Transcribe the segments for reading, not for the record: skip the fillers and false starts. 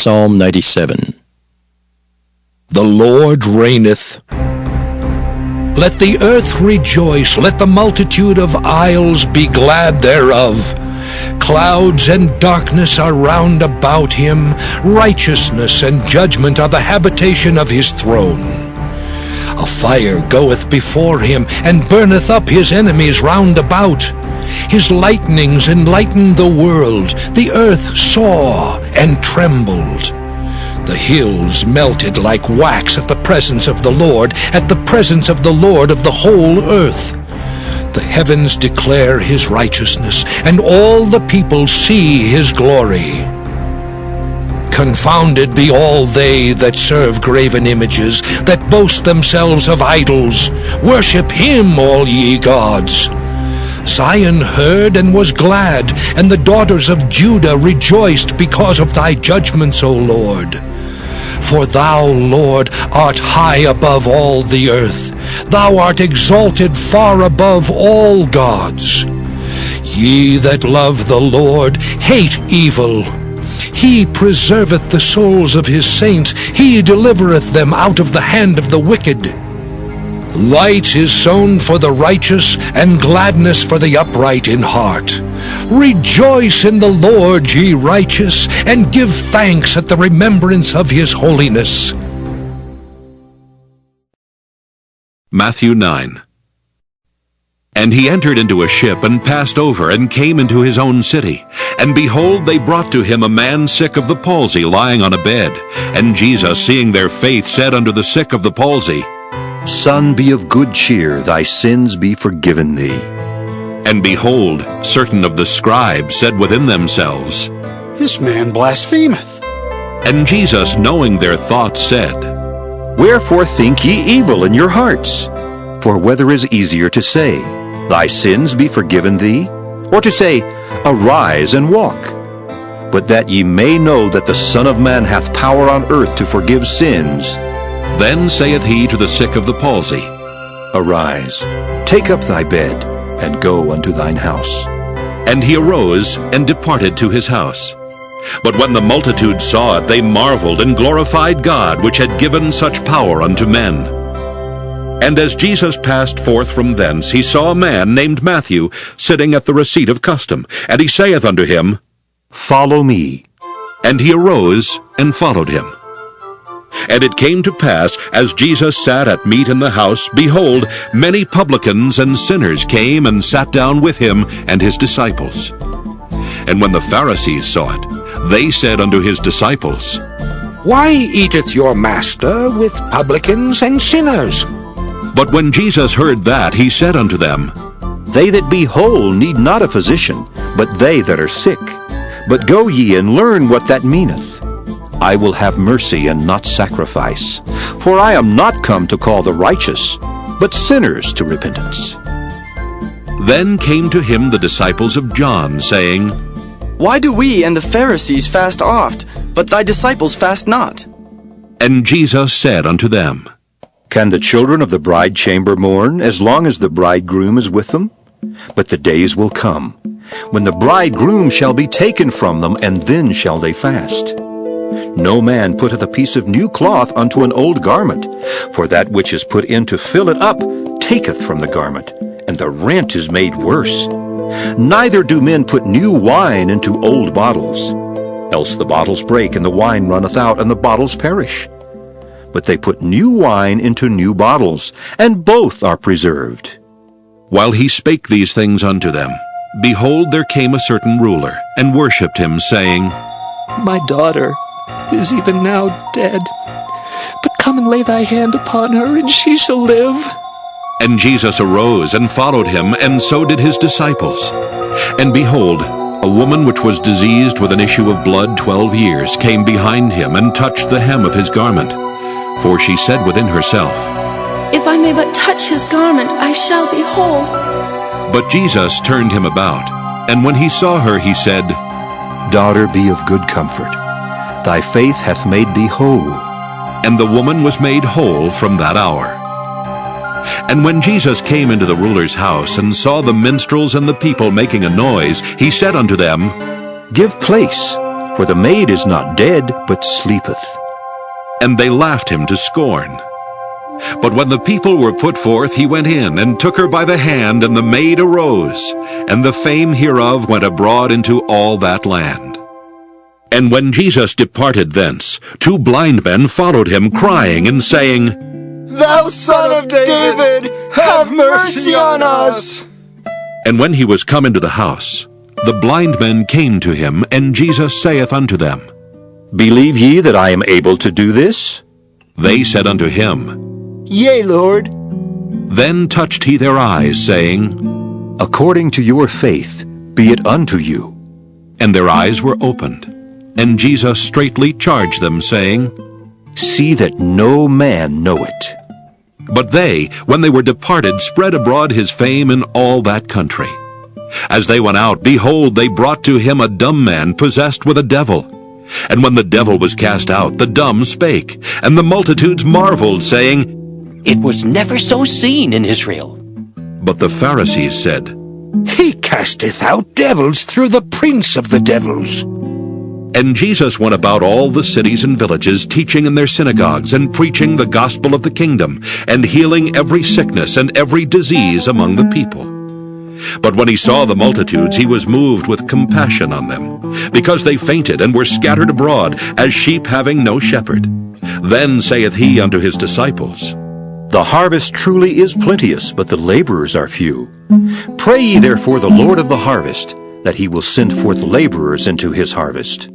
Psalm 97. The Lord reigneth. Let the earth rejoice, let the multitude of isles be glad thereof. Clouds and darkness are round about him, righteousness and judgment are the habitation of his throne. A fire goeth before him, and burneth up his enemies round about. His lightnings enlightened the world, the earth saw and trembled. The hills melted like wax at the presence of the Lord, at the presence of the Lord of the whole earth. The heavens declare his righteousness, and all the people see his glory. Confounded be all they that serve graven images, that boast themselves of idols. Worship him, all ye gods. Zion heard and was glad, and the daughters of Judah rejoiced because of thy judgments, O Lord. For thou, Lord, art high above all the earth. Thou art exalted far above all gods. Ye that love the Lord hate evil. He preserveth the souls of his saints. He delivereth them out of the hand of the wicked. Light is sown for the righteous, and gladness for the upright in heart. Rejoice in the Lord, ye righteous, and give thanks at the remembrance of his holiness. Matthew 9. And he entered into a ship, and passed over, and came into his own city. And behold, they brought to him a man sick of the palsy, lying on a bed. And Jesus, seeing their faith, said unto the sick of the palsy, Son, be of good cheer, thy sins be forgiven thee. And behold, certain of the scribes said within themselves, This man blasphemeth. And Jesus, knowing their thoughts, said, Wherefore think ye evil in your hearts? For whether is easier to say, Thy sins be forgiven thee, or to say, Arise and walk? But that ye may know that the Son of Man hath power on earth to forgive sins. Then saith he to the sick of the palsy, Arise, take up thy bed, and go unto thine house. And he arose, and departed to his house. But when the multitude saw it, they marveled, and glorified God, which had given such power unto men. And as Jesus passed forth from thence, he saw a man named Matthew sitting at the receipt of custom. And he saith unto him, Follow me. And he arose, and followed him. And it came to pass, as Jesus sat at meat in the house, behold, many publicans and sinners came and sat down with him and his disciples. And when the Pharisees saw it, they said unto his disciples, Why eateth your master with publicans and sinners? But when Jesus heard that, he said unto them, They that be whole need not a physician, but they that are sick. But go ye and learn what that meaneth. I will have mercy and not sacrifice. For I am not come to call the righteous, but sinners to repentance. Then came to him the disciples of John, saying, Why do we and the Pharisees fast oft, but thy disciples fast not? And Jesus said unto them, Can the children of the bride chamber mourn as long as the bridegroom is with them? But the days will come, when the bridegroom shall be taken from them, and then shall they fast. No man putteth a piece of new cloth unto an old garment, for that which is put in to fill it up taketh from the garment, and the rent is made worse. Neither do men put new wine into old bottles, else the bottles break, and the wine runneth out, and the bottles perish. But they put new wine into new bottles, and both are preserved. While he spake these things unto them, behold, there came a certain ruler, and worshipped him, saying, My daughter is even now dead, but come and lay thy hand upon her, and she shall live. And Jesus arose and followed him, and so did his disciples. And behold, a woman which was diseased with an issue of blood 12 years came behind him, and touched the hem of his garment. For she said within herself, If I may but touch his garment, I shall be whole. But Jesus turned him about, and when he saw her, he said, Daughter, be of good comfort. Thy faith hath made thee whole. And the woman was made whole from that hour. And when Jesus came into the ruler's house, and saw the minstrels and the people making a noise, he said unto them, Give place, For the maid is not dead, but sleepeth. And they laughed him to scorn. But when the people were put forth, he went in, and took her by the hand, and the maid arose, and the fame hereof went abroad into all that land. And when Jesus departed thence, 2 blind men followed him, crying and saying, Thou Son of David, have mercy on us! And when he was come into the house, the blind men came to him, and Jesus saith unto them, Believe ye that I am able to do this? They said unto him, Yea, Lord. Then touched he their eyes, saying, According to your faith, be it unto you. And their eyes were opened. And Jesus straitly charged them, saying, See that no man know it. But they, when they were departed, spread abroad his fame in all that country. As they went out, behold, they brought to him a dumb man possessed with a devil. And when the devil was cast out, the dumb spake, and the multitudes marveled, saying, It was never so seen in Israel. But the Pharisees said, He casteth out devils through the prince of the devils. And Jesus went about all the cities and villages, teaching in their synagogues, and preaching the gospel of the kingdom, and healing every sickness and every disease among the people. But when he saw the multitudes, he was moved with compassion on them, because they fainted and were scattered abroad, as sheep having no shepherd. Then saith he unto his disciples, The harvest truly is plenteous, but the laborers are few. Pray ye therefore the Lord of the harvest, that he will send forth laborers into his harvest.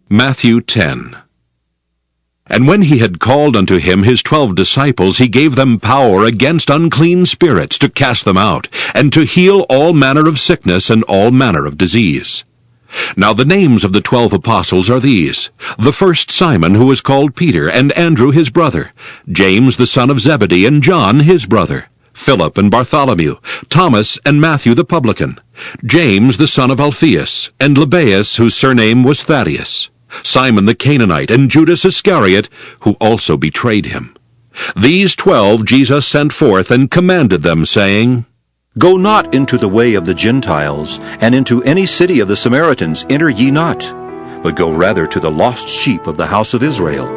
Matthew 10. And when he had called unto him his 12 disciples, he gave them power against unclean spirits to cast them out, and to heal all manner of sickness and all manner of disease. Now the names of the 12 apostles are these: the first Simon, who is called Peter, and Andrew his brother, James the son of Zebedee, and John his brother, Philip and Bartholomew, Thomas and Matthew the publican, James the son of Alphaeus, and Lebbaeus, whose surname was Thaddeus, Simon the Canaanite, and Judas Iscariot, who also betrayed him. These 12 Jesus sent forth, and commanded them, saying, Go not into the way of the Gentiles, and into any city of the Samaritans enter ye not, but go rather to the lost sheep of the house of Israel.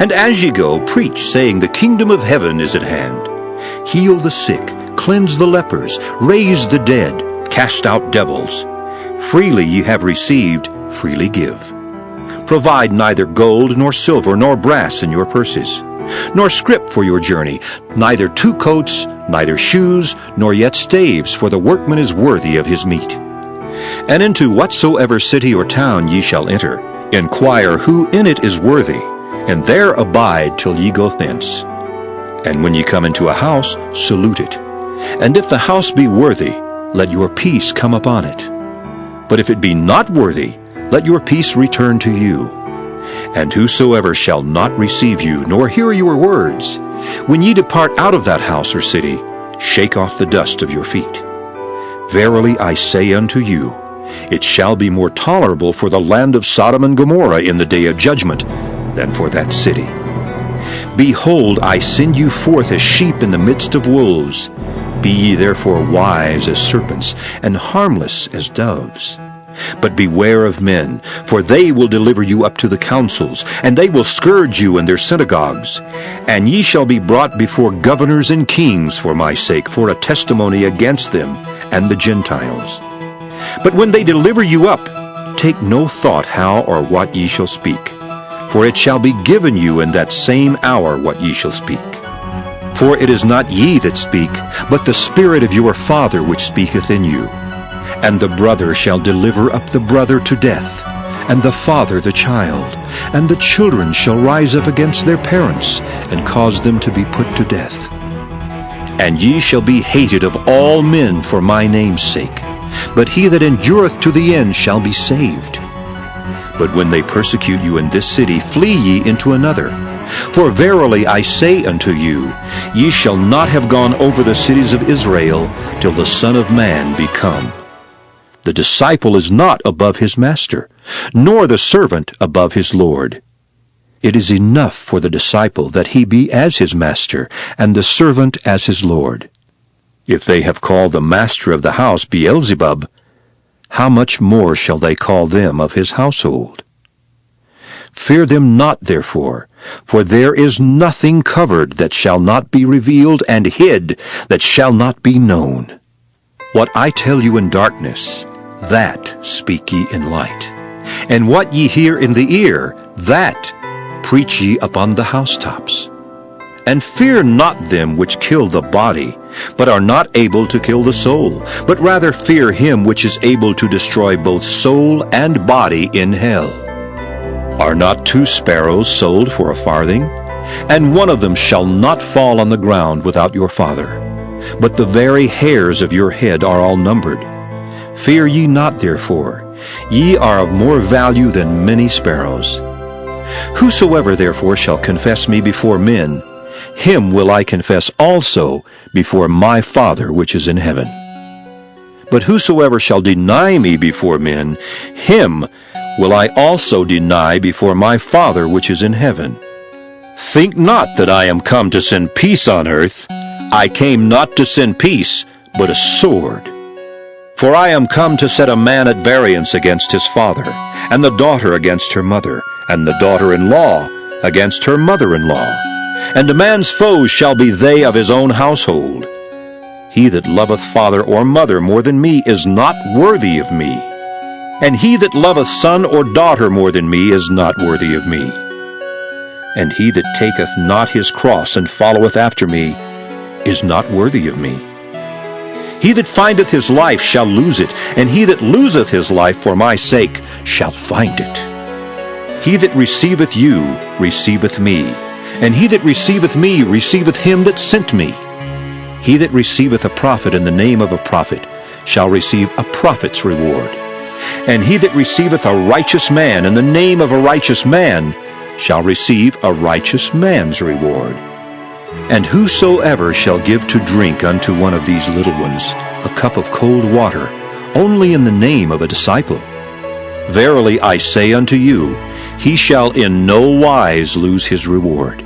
And as ye go, preach, saying, The kingdom of heaven is at hand. Heal the sick, cleanse the lepers, raise the dead, cast out devils. Freely ye have received, freely give. Provide neither gold nor silver nor brass in your purses, nor scrip for your journey, neither 2 coats, neither shoes, nor yet staves, for the workman is worthy of his meat. And into whatsoever city or town ye shall enter, inquire who in it is worthy, and there abide till ye go thence. And when ye come into a house, salute it. And if the house be worthy, let your peace come upon it. But if it be not worthy, let your peace return to you. And whosoever shall not receive you, nor hear your words, when ye depart out of that house or city, shake off the dust of your feet. Verily I say unto you, it shall be more tolerable for the land of Sodom and Gomorrah in the day of judgment than for that city. Behold, I send you forth as sheep in the midst of wolves. Be ye therefore wise as serpents, and harmless as doves. But beware of men, for they will deliver you up to the councils, and they will scourge you in their synagogues. And ye shall be brought before governors and kings for my sake, for a testimony against them and the Gentiles. But when they deliver you up, take no thought how or what ye shall speak, for it shall be given you in that same hour what ye shall speak. For it is not ye that speak, but the Spirit of your Father which speaketh in you. And the brother shall deliver up the brother to death, and the father the child, and the children shall rise up against their parents, and cause them to be put to death. And ye shall be hated of all men for my name's sake, but he that endureth to the end shall be saved. But when they persecute you in this city, flee ye into another. For verily I say unto you, ye shall not have gone over the cities of Israel till the Son of Man be come. The disciple is not above his master, nor the servant above his Lord. It is enough for the disciple that he be as his master, and the servant as his Lord. If they have called the master of the house Beelzebub, how much more shall they call them of his household? Fear them not, therefore, for there is nothing covered that shall not be revealed, and hid that shall not be known. What I tell you in darkness, that speak ye in light. And what ye hear in the ear, that preach ye upon the housetops. And fear not them which kill the body, but are not able to kill the soul, but rather fear him which is able to destroy both soul and body in hell. Are not 2 sparrows sold for a farthing? And one of them shall not fall on the ground without your Father. But the very hairs of your head are all numbered. Fear ye not, therefore. Ye are of more value than many sparrows. Whosoever therefore shall confess me before men, him will I confess also before my Father which is in heaven. But whosoever shall deny me before men, him will I also deny before my Father which is in heaven. Think not that I am come to send peace on earth. I came not to send peace, but a sword. For I am come to set a man at variance against his father, and the daughter against her mother, and the daughter-in-law against her mother-in-law. And a man's foes shall be they of his own household. He that loveth father or mother more than me is not worthy of me. And he that loveth son or daughter more than me is not worthy of me. And he that taketh not his cross and followeth after me is not worthy of me. He that findeth his life shall lose it, and he that loseth his life for my sake shall find it. He that receiveth you receiveth me, and he that receiveth me receiveth him that sent me. He that receiveth a prophet in the name of a prophet shall receive a prophet's reward. And he that receiveth a righteous man in the name of a righteous man shall receive a righteous man's reward. And whosoever shall give to drink unto one of these little ones a cup of cold water, only in the name of a disciple, verily I say unto you, he shall in no wise lose his reward.